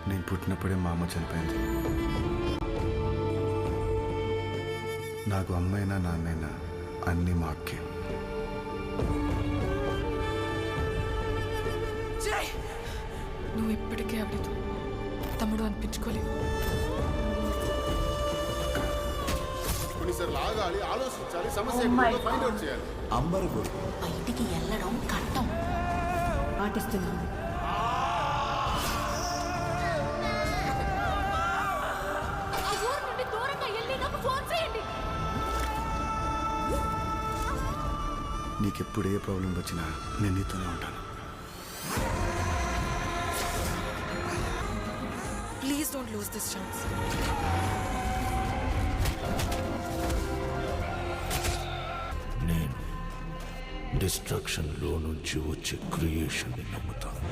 నేను పుట్టినప్పుడే మా అమ్మ చనిపోయింది. నాకు అమ్మైనా నాన్నైనా అన్నీ మా అక్కే. నువ్వు ఇప్పటికే ఆవిడతో తమ్ముడు అనిపించుకోలేవు. కొన్నిసార్లు ఆగాలి, ఆలోచించాలి, సమస్య ఫైండ్ అవుట్ చేయాలి. అంబరు బయటికి వెళ్ళడం కట్టం. పాటిస్తున్నాను. నీకెప్పుడు ఏ ప్రాబ్లం వచ్చినా నేను నీతోనే ఉంటాను. Please don't lose this chance. నేను డిస్ట్రక్షన్లో నుంచి వచ్చే క్రియేషన్ని నమ్ముతాను.